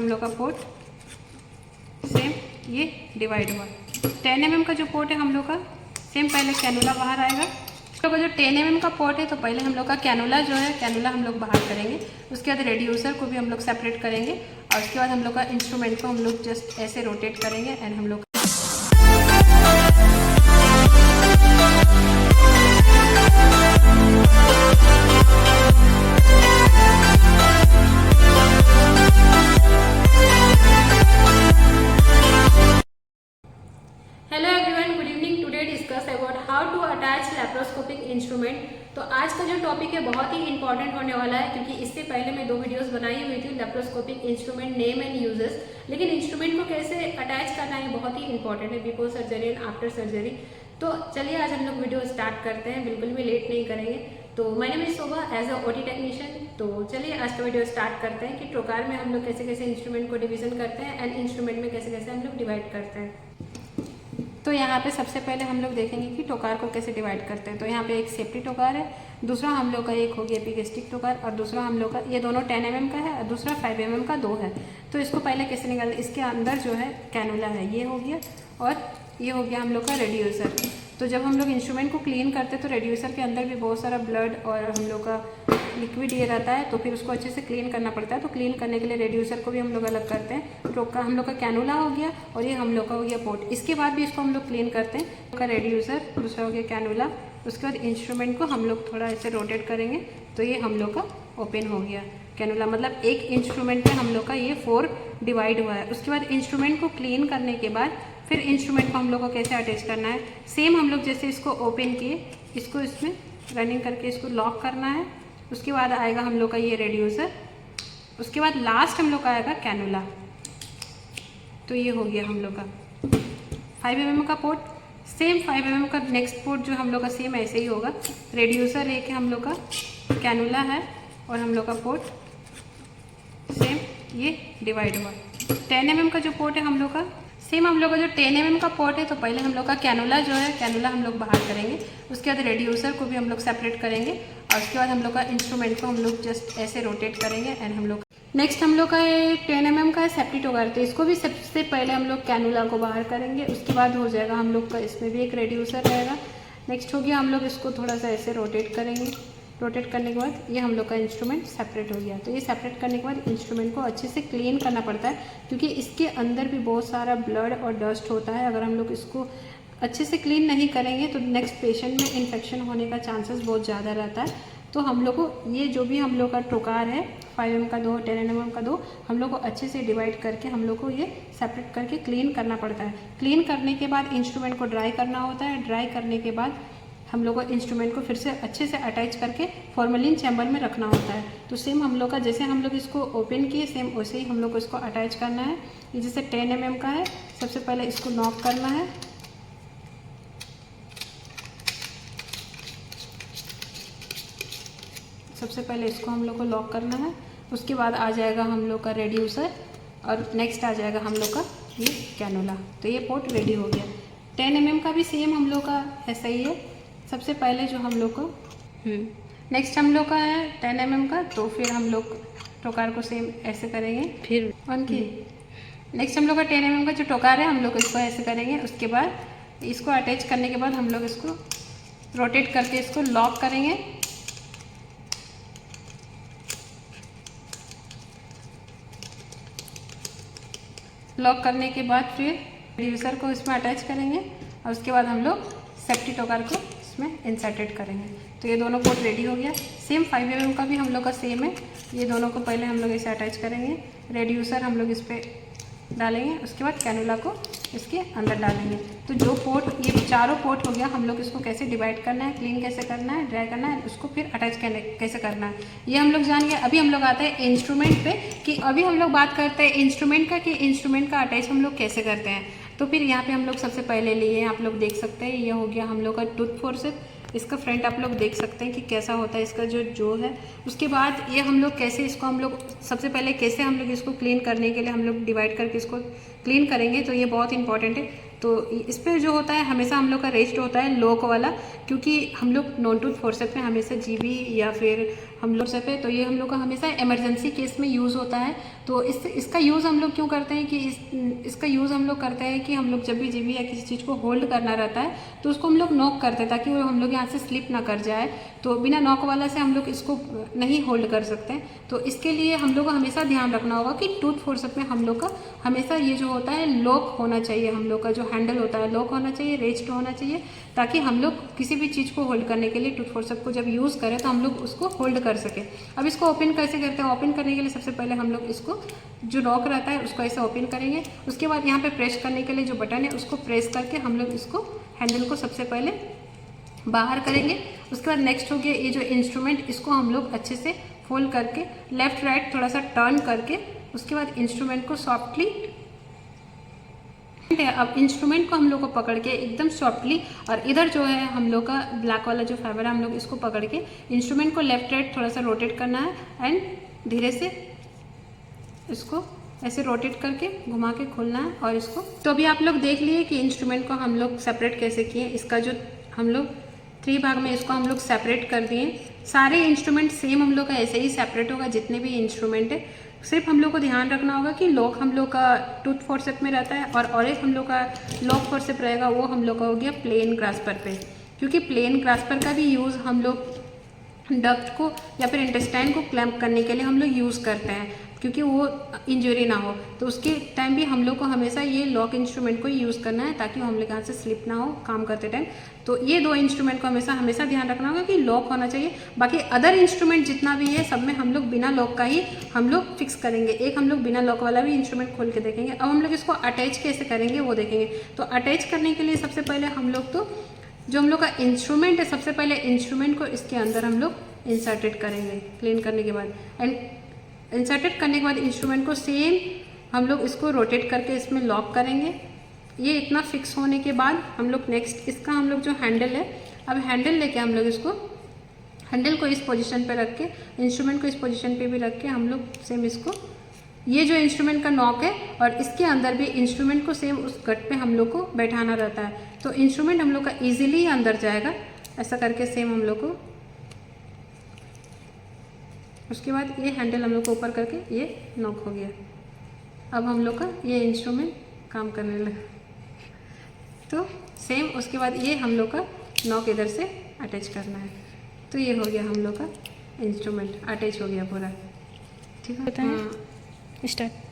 हम लोग का पोर्ट सेम ये डिवाइड हुआ। 10 mm का जो पोर्ट है हम लोग का सेम पहले कैनुला बाहर आएगा। तो जो 10 mm का पोर्ट है तो पहले हम लोग का कैनुला जो है कैनुला हम लोग बाहर करेंगे। उसके बाद रेड्यूसर को भी हम लोग सेपरेट करेंगे और उसके बाद हम लोग का इंस्ट्रूमेंट को हम लोग जस्ट ऐसे रोटेट करेंगे एंड हम लोग लैप्रोस्कोपिक इंस्ट्रूमेंट। तो आज का जो टॉपिक है बहुत ही इंपॉर्टेंट होने वाला है, क्योंकि इससे पहले मैं 2 वीडियोस बनाई हुई थी laparoscopic instrument name and uses, लेकिन इंस्ट्रूमेंट को कैसे अटैच करना है बहुत ही इंपॉर्टेंट है before surgery and after surgery. तो चलिए आज हम लोग वीडियो स्टार्ट करते हैं, बिल्कुल भी लेट नहीं करेंगे। तो my name is Shobha as a OT technician. तो चलिए आज का वीडियो स्टार्ट करते हैं कि ट्रोकार में हम लोग कैसे कैसे इंस्ट्रूमेंट को डिवीजन करते हैं एंड इंस्ट्रूमेंट में कैसे कैसे हम लोग डिवाइड करते हैं। तो यहाँ पे सबसे पहले हम लोग देखेंगे कि टोकार को कैसे डिवाइड करते हैं। तो यहाँ पे एक सेफ्टी टोकार है, दूसरा हम लोग का एक हो गया एपिगेस्टिक टोकार और दूसरा हम लोग का ये दोनों 10 mm का है और दूसरा 5 mm का 2 है। तो इसको पहले कैसे निकालते हैं, इसके अंदर जो है कैनुला है ये हो गया और ये हो गया हम लोग का रेड्यूसर। तो जब हम लोग इंस्ट्रूमेंट को क्लीन करते हैं तो रेड्यूसर के अंदर भी बहुत सारा ब्लड और हम लोग का लिक्विड ये रहता है, तो फिर उसको अच्छे से क्लीन करना पड़ता है। तो क्लीन करने के लिए रेड्यूसर को भी हम लोग अलग करते हैं। तो हम लोग का कैनुला हो गया और ये हम लोग का हो गया पोर्ट। इसके बाद भी इसको हम लोग क्लीन करते हैं। का रेड्यूसर, दूसरा हो गया कैनुला, उसके बाद इंस्ट्रूमेंट को हम लोग थोड़ा ऐसे रोटेट करेंगे तो ये हम लोग का ओपन हो गया कैनुला। मतलब एक इंस्ट्रूमेंट पे हम लोग का ये 4 डिवाइड हुआ है। उसके बाद इंस्ट्रूमेंट को क्लीन करने के बाद फिर इंस्ट्रूमेंट को हम लोग को कैसे अटैच करना है, सेम हम लोग जैसे इसको ओपन किए इसको इसमें रनिंग करके इसको लॉक करना है। उसके बाद आएगा हम लोग का ये रेड्यूसर, उसके बाद लास्ट हम लोग का आएगा कैनुला। तो ये हो गया हम लोग का 5 mm का पोर्ट। सेम 5 mm का नेक्स्ट पोर्ट जो हम लोग का सेम ऐसे ही होगा। रेड्यूसर एक है हम लोग का, कैनुला है और हम लोग का पोर्ट सेम ये डिवाइड हुआ। 10 mm का जो पोर्ट है हम लोग का सेम हम लोग का जो 10 mm का पोर्ट है तो पहले हम लोग का कैनुला जो है कैनुला हम लोग बाहर करेंगे। उसके बाद रेड्यूसर को भी हम लोग सेपरेट करेंगे और उसके बाद हम लोग का इंस्ट्रूमेंट को हम लोग जस्ट ऐसे रोटेट करेंगे एंड हम लोग नेक्स्ट हम लोग का 10 mm का है सेफ्टी टोकार। तो इसको भी सबसे पहले हम लोग कैनुला को बाहर करेंगे। उसके बाद हो जाएगा हम लोग का इसमें भी एक रेड्यूसर रहेगा। नेक्स्ट हो गया हम लोग इसको थोड़ा सा ऐसे रोटेट करेंगे। रोटेट करने के बाद ये हम लोग का इंस्ट्रूमेंट सेपरेट हो गया। तो ये सेपरेट करने के बाद इंस्ट्रूमेंट को अच्छे से क्लीन करना पड़ता है, क्योंकि इसके अंदर भी बहुत सारा ब्लड और डस्ट होता है। अगर हम लोग इसको अच्छे से क्लीन नहीं करेंगे तो नेक्स्ट पेशेंट में इन्फेक्शन होने का चांसेस बहुत ज़्यादा रहता है। तो हम लोग को ये जो भी हम लोग का टोकार है 5 mm का 2, 10 mm का 2, हम लोग को अच्छे से डिवाइड करके हम लोग को ये सेपरेट करके क्लीन करना पड़ता है। क्लीन करने के बाद इंस्ट्रूमेंट को ड्राई करना होता है। ड्राई करने के बाद हम लोग को इंस्ट्रूमेंट को फिर से अच्छे से अटैच करके फॉर्मेलिन चैम्बर में रखना होता है। तो सेम हम लोग का जैसे हम लोग इसको ओपन किए सेम वैसे ही हम लोग को इसको अटैच करना है। ये जैसे 10 mm का है, सबसे पहले इसको नॉक करना है। सबसे पहले इसको हम लोग को लॉक करना है। उसके बाद आ जाएगा हम लोग का रेड्यूसर और नेक्स्ट आ जाएगा हम लोग का ये कैनुला। तो ये पोर्ट रेडी हो गया। 10 mm का भी सेम हम लोग का ऐसा ही है। सबसे पहले जो हम लोग को नेक्स्ट हम लोग का है 10 mm का, तो फिर हम लोग टोकार को सेम ऐसे करेंगे। फिर नेक्स्ट हम लोग का 10 mm का जो टोकार है हम लोग इसको ऐसे करेंगे। उसके बाद इसको अटैच करने के बाद हम लोग इसको रोटेट करके इसको लॉक करेंगे। लॉक करने के बाद फिर रेड्यूसर को इसमें अटैच करेंगे और उसके बाद हम लोग सेफ्टी टोकार को इसमें इंसर्टेड करेंगे। तो ये दोनों पोर्ट रेडी हो गया। सेम 5 mm का भी हम लोग का सेम है। ये दोनों को पहले हम लोग इसे अटैच करेंगे। रेड्यूसर हम लोग इस पर डालेंगे, उसके बाद कैनुला को इसके अंदर डालेंगे। तो जो पोर्ट ये चारों पोर्ट हो गया, हम लोग इसको कैसे डिवाइड करना है, क्लीन कैसे करना है, ड्राई करना है, उसको फिर अटैच कैसे करना है ये हम लोग जान गए। अभी हम लोग आते हैं इंस्ट्रूमेंट पे कि अभी हम लोग बात करते हैं इंस्ट्रूमेंट का कि इंस्ट्रूमेंट का अटैच हम लोग कैसे करते हैं। तो फिर यहाँ पे हम लोग सबसे पहले लिए आप लोग देख सकते हैं ये हो गया हम लोग का टूथ फोर्सेप्स। इसका फ्रंट आप लोग देख सकते हैं कि कैसा होता है इसका जो है। उसके बाद ये हम लोग कैसे इसको हम लोग सबसे पहले कैसे हम लोग इसको क्लीन करने के लिए हम लोग डिवाइड करके इसको क्लीन करेंगे। तो ये बहुत इंपॉर्टेंट है। तो इस पर जो होता है हमेशा हम लोग का रेस्ट होता है लॉक वाला, क्योंकि हम लोग नॉन टूथ फोर्सेप्स में हमेशा जीबी या फिर हम लोग से पे, तो ये हम लोग का हमेशा इमरजेंसी केस में यूज़ होता है। तो इसका यूज़ हम लोग क्यों करते हैं कि इसका यूज़ हम लोग करते हैं कि हम लोग जब भी जीबी या किसी चीज़ को होल्ड करना रहता है तो उसको हम लोग नॉक करते हैं ताकि वो हम लोग यहाँ से स्लिप ना कर जाए। तो बिना नॉक वाला से हम लोग इसको नहीं होल्ड कर सकते। तो इसके लिए हम लोग को हमेशा ध्यान रखना होगा कि टूथ फोर्सेप में हम लोग का हमेशा ये जो होता है लॉक होना चाहिए, हम लोग का जो हैंडल होता है लॉक होना चाहिए, रेस्ट होना चाहिए, ताकि हम लोग किसी भी चीज़ को होल्ड करने के लिए टूथ फोर्सेप को जब यूज़ करें तो हम लोग उसको होल्ड कर सके। अब इसको ओपन कैसे करते हैं? ओपन करने के लिए सबसे पहले हम लोग इसको जो लॉक रहता है उसको ऐसे ओपन करेंगे। उसके बाद यहाँ पे प्रेस करने के लिए जो बटन है उसको प्रेस करके हम लोग इसको हैंडल को सबसे पहले बाहर करेंगे। उसके बाद नेक्स्ट हो गया ये जो इंस्ट्रूमेंट, इसको हम लोग अच्छे से फोल्ड करके लेफ्ट राइट थोड़ा सा टर्न करके उसके बाद इंस्ट्रूमेंट को सॉफ्टली, अब इंस्ट्रूमेंट को हम लोग को पकड़ के एकदम सॉफ्टली, और इधर जो है हम लोग का ब्लैक वाला जो फाइबर है हम लोग इसको पकड़ के इंस्ट्रूमेंट को लेफ्ट राइट थोड़ा सा रोटेट करना है एंड धीरे से इसको ऐसे रोटेट करके घुमा के खोलना है और इसको। तो अभी आप लोग देख लिए कि इंस्ट्रूमेंट को हम लोग सेपरेट कैसे किए। इसका जो हम लोग 3 भाग में इसको हम लोग सेपरेट कर दिए। सारे इंस्ट्रूमेंट सेम हम लोग का ऐसे ही सेपरेट होगा जितने भी इंस्ट्रूमेंट है। सिर्फ हम लोग को ध्यान रखना होगा कि लॉक हम लोग का टूथ फोर्सेप में रहता है और एक हम लोग का लॉक फोर्सेप रहेगा वो हम लोग का हो गया प्लेन ग्रास्पर पे, क्योंकि प्लेन ग्रास्पर का भी यूज़ हम लोग डक्ट को या फिर इंटेस्टाइन को क्लैम्प करने के लिए हम लोग यूज़ करते हैं, क्योंकि वो इंजरी ना हो। तो उसके टाइम भी हम लोग को हमेशा ये लॉक इंस्ट्रूमेंट को यूज़ करना है ताकि हम लोग यहाँ से स्लिप ना हो काम करते टाइम। तो ये 2 इंस्ट्रूमेंट को हमेशा ध्यान रखना होगा कि लॉक होना चाहिए। बाकी अदर इंस्ट्रूमेंट जितना भी है सब में हम लोग बिना लॉक का ही हम लोग फिक्स करेंगे। एक हम लोग बिना लॉक वाला भी इंस्ट्रूमेंट खोल के देखेंगे। अब हम लोग इसको अटैच कैसे करेंगे वो देखेंगे। तो अटैच करने के लिए सबसे पहले हम लोग तो जो हम लोग का इंस्ट्रूमेंट है सबसे पहले इंस्ट्रूमेंट को इसके अंदर हम लोग इंसर्टेड करेंगे क्लीन करने के बाद। एंड इंसर्टेड करने के बाद इंस्ट्रूमेंट को सेम हम लोग इसको रोटेट करके इसमें लॉक करेंगे। ये इतना फिक्स होने के बाद हम लोग नेक्स्ट इसका हम लोग जो हैंडल है, अब हैंडल लेके हम लोग इसको हैंडल को इस पोजीशन पे रख के इंस्ट्रूमेंट को इस पोजीशन पे भी रख के हम लोग सेम इसको, ये जो इंस्ट्रूमेंट का नॉक है और इसके अंदर भी इंस्ट्रूमेंट को सेम उस गट पे हम लोग को बैठाना रहता है। तो इंस्ट्रूमेंट हम लोग का ईजिली अंदर जाएगा ऐसा करके सेम हम लोग को। उसके बाद ये हैंडल हम लोग को ऊपर करके ये नॉक हो गया। अब हम लोग का ये इंस्ट्रूमेंट काम करने लगा। तो सेम उसके बाद ये हम लोग का नॉक इधर से अटैच करना है। तो ये हो गया हम लोग का इंस्ट्रूमेंट अटैच हो गया पूरा। ठीक है, हाँ स्टार्ट।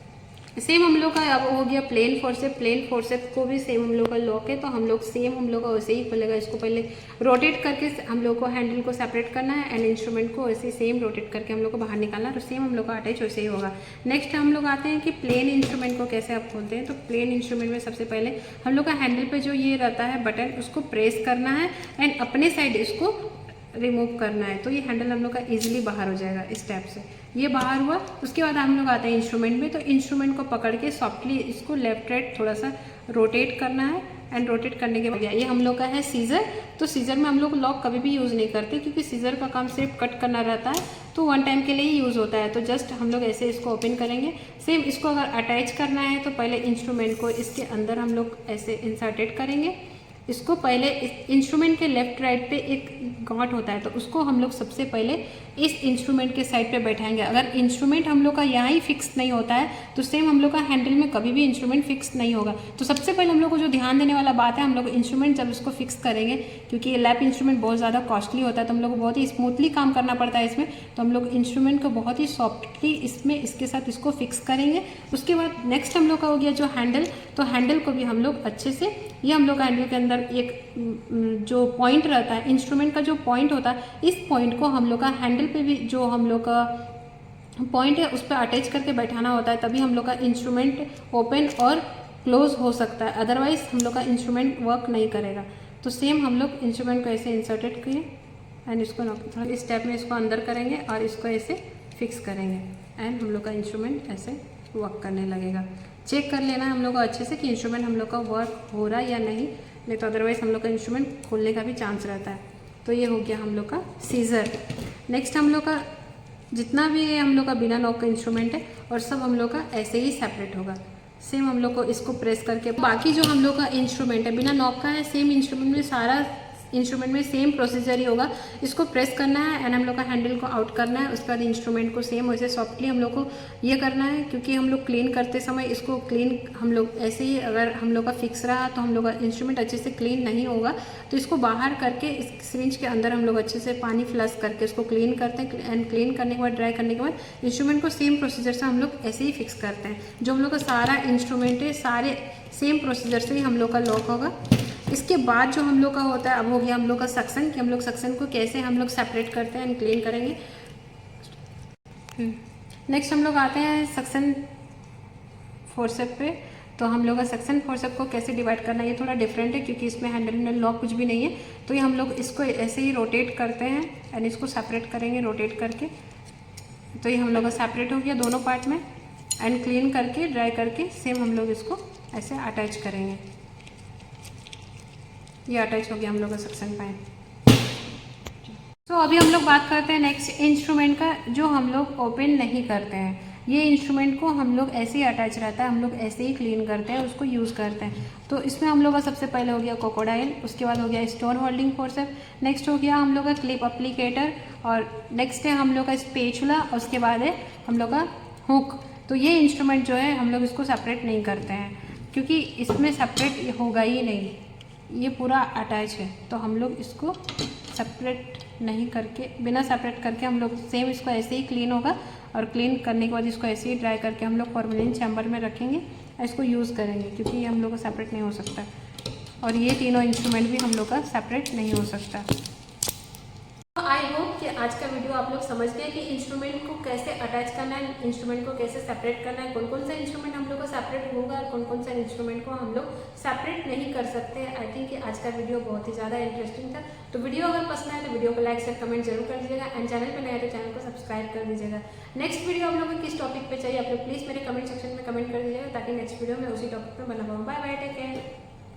सेम हम लोग का अब हो गया प्लेन फोर्सेप। प्लेन फोर्सेप को भी सेम हम लोग का लॉक है तो हम लोग सेम हम लोग का वैसे ही खोलेगा। इसको पहले रोटेट करके हम लोग को हैंडल को सेपरेट करना है एंड इंस्ट्रूमेंट को वैसे सेम रोटेट करके हम लोग को बाहर निकालना है। तो सेम हम लोग का अटैच वैसे ही होगा। नेक्स्ट हम लोग आते हैं कि प्लेन इंस्ट्रूमेंट को कैसे आप खोलते हैं। तो प्लेन इंस्ट्रूमेंट में सबसे पहले हम लोग का हैंडल पे जो ये रहता है बटन उसको प्रेस करना है एंड अपने साइड इसको रिमूव करना है। तो ये हैंडल हम लोग का इजीली बाहर हो जाएगा इस टाइप से। ये बाहर हुआ। उसके बाद हम लोग आते हैं इंस्ट्रूमेंट में। तो इंस्ट्रूमेंट को पकड़ के सॉफ्टली इसको लेफ्ट राइट थोड़ा सा रोटेट करना है एंड रोटेट करने के बाद ये हम लोग का है सीजर। तो सीजर में हम लोग लॉक कभी भी यूज़ नहीं करते क्योंकि सीजर का काम सिर्फ कट करना रहता है, तो 1 टाइम के लिए ही यूज़ होता है। तो जस्ट हम लोग ऐसे इसको ओपन करेंगे। सेम इसको अगर अटैच करना है तो पहले इंस्ट्रूमेंट को इसके अंदर हम लोग ऐसे इंसर्टेड करेंगे। इसको पहले इंस्ट्रूमेंट के लेफ्ट राइट पे एक गांठ होता है तो उसको हम लोग सबसे पहले इस इंस्ट्रूमेंट के साइड पे बैठाएंगे। अगर इंस्ट्रूमेंट हम लोग का यहाँ ही फिक्स नहीं होता है तो सेम हम लोग का हैंडल में कभी भी इंस्ट्रूमेंट फिक्स नहीं होगा। तो सबसे पहले हम लोग को जो ध्यान देने वाला बात है, हम लोग इंस्ट्रूमेंट जब इसको फिक्स करेंगे, क्योंकि ये लैप इंस्ट्रूमेंट बहुत ज़्यादा कॉस्टली होता है तो हम लोग को बहुत ही स्मूथली काम करना पड़ता है इसमें। तो हम लोग इंस्ट्रूमेंट को बहुत ही सॉफ्टली इसमें इसके साथ इसको फिक्स करेंगे। उसके बाद नेक्स्ट हम लोग का हो गया जो हैंडल। तो हैंडल को भी हम लोग अच्छे से, ये हम लोग हैंडल के अंदर एक जो पॉइंट रहता है, इंस्ट्रूमेंट का जो पॉइंट होता है, इस पॉइंट को हम लोग का हैंडल पे भी जो हम लोग का पॉइंट है उस पर अटैच करके बैठाना होता है, तभी हम लोग का इंस्ट्रूमेंट ओपन और क्लोज हो सकता है। अदरवाइज हम लोग का इंस्ट्रूमेंट वर्क नहीं करेगा। तो सेम हम लोग इंस्ट्रूमेंट को ऐसे इंसर्टेड किए एंड इसको थोड़ा इस स्टेप में इसको अंदर करेंगे और इसको ऐसे फिक्स करेंगे एंड हम लोग का इंस्ट्रूमेंट ऐसे वर्क करने लगेगा। चेक कर लेना है हम लोग को अच्छे से कि इंस्ट्रूमेंट हम लोग का वर्क हो रहा है या नहीं तो अदरवाइज हम लोग का इंस्ट्रूमेंट खोलने का भी चांस रहता है। तो ये हो गया हम लोग का सीजर। नेक्स्ट हम लोग का जितना भी है हम लोग का बिना लॉक का इंस्ट्रूमेंट है और सब हम लोग का ऐसे ही सेपरेट होगा। सेम हम लोग को इसको प्रेस करके, बाकी जो हम लोग का इंस्ट्रूमेंट है बिना नॉब का है, सेम इंस्ट्रूमेंट में सारा इंस्ट्रूमेंट में सेम प्रोसीजर ही होगा। इसको प्रेस करना है एंड हम लोग का हैंडल को आउट करना है। उसके बाद इंस्ट्रूमेंट को सेम वैसे सॉफ्टली हम लोग को ये करना है, क्योंकि हम लोग क्लीन करते समय इसको क्लीन हम लोग ऐसे ही अगर हम लोग का फिक्स रहा तो हम लोग का इंस्ट्रूमेंट अच्छे से क्लीन नहीं होगा। तो इसको बाहर करके इस सिरिंज के अंदर हम लोग अच्छे से पानी फ्लश करके उसको क्लीन करते हैं एंड क्लीन करने के बाद ड्राई करने के बाद इंस्ट्रूमेंट को सेम प्रोसीजर से हम लोग ऐसे ही फिक्स करते हैं। जो हम लोग का सारा इंस्ट्रूमेंट है सारे सेम प्रोसीजर से ही हम लोग का लॉक होगा। इसके बाद जो हम लोग का होता है, अब हो गया हम लोग का सक्शन, कि हम लोग सक्शन को कैसे हम लोग सेपरेट करते हैं एंड क्लीन करेंगे। नेक्स्ट हम लोग आते हैं सक्शन फोर्सेप पे। तो हम लोग का सक्शन फोर्सेप को कैसे डिवाइड करना है, ये थोड़ा डिफरेंट है क्योंकि इसमें हैंडल में लॉक कुछ भी नहीं है। तो ये हम लोग इसको ऐसे ही रोटेट करते हैं एंड इसको सेपरेट करेंगे रोटेट करके। तो ये हम लोग का सेपरेट हो गया दोनों पार्ट में एंड क्लीन करके ड्राई करके सेम हम लोग इसको ऐसे अटैच करेंगे। ये अटैच हो गया हम लोग का सक्शन पाइप। तो अभी हम लोग बात करते हैं नेक्स्ट इंस्ट्रूमेंट का, जो हम लोग ओपन नहीं करते हैं। ये इंस्ट्रूमेंट को हम लोग ऐसे ही अटैच रहता है, हम लोग ऐसे ही क्लीन करते हैं, उसको यूज़ करते हैं। तो इसमें हम लोग का सबसे पहले हो गया क्रोकोडाइल, उसके बाद हो गया स्टोन होल्डिंग फोर्सेप, नेक्स्ट हो गया हम लोग का क्लिप अप्लीकेटर, और नेक्स्ट है हम लोग का स्पेचुला, उसके बाद है हम लोग का हुक। तो ये इंस्ट्रूमेंट जो है हम लोग इसको सेपरेट नहीं करते हैं, क्योंकि इसमें सेपरेट होगा ही नहीं, ये पूरा अटैच है। तो हम लोग इसको सेपरेट नहीं करके, बिना सेपरेट करके हम लोग सेम इसको ऐसे ही क्लीन होगा, और क्लीन करने के बाद इसको ऐसे ही ड्राई करके हम लोग फॉर्मेलिन चैम्बर में रखेंगे और इसको यूज़ करेंगे, क्योंकि ये हम लोग का सेपरेट नहीं हो सकता। और ये तीनों इंस्ट्रूमेंट भी हम लोग का सेपरेट नहीं हो सकता। आई होप कि आज का वीडियो आप लोग समझ गए कि इंस्ट्रूमेंट को कैसे अटैच करना है, इंस्ट्रूमेंट को कैसे सेपरेट करना है, कौन कौन सा इंस्ट्रूमेंट हम लोग को सेपरेट होगा और कौन कौन सा इंस्ट्रूमेंट को हम लोग सेपरेट नहीं कर सकते हैं। आई थिंक कि आज का वीडियो बहुत ही ज़्यादा इंटरेस्टिंग था। तो वीडियो अगर पसंद आए तो वीडियो को लाइक शेयर कमेंट जरूर कर दीजिएगा एंड चैनल पर नए तो चैनल को सब्सक्राइब कर दीजिएगा। नेक्स्ट वीडियो आप लोगों को किस टॉपिक पे चाहिए आप लोग प्लीज़ मेरे कमेंट सेक्शन में कमेंट कर दीजिएगा, ताकि नेक्स्ट वीडियो में उसी टॉपिक पर बना पाऊँ। Bye bye, take care.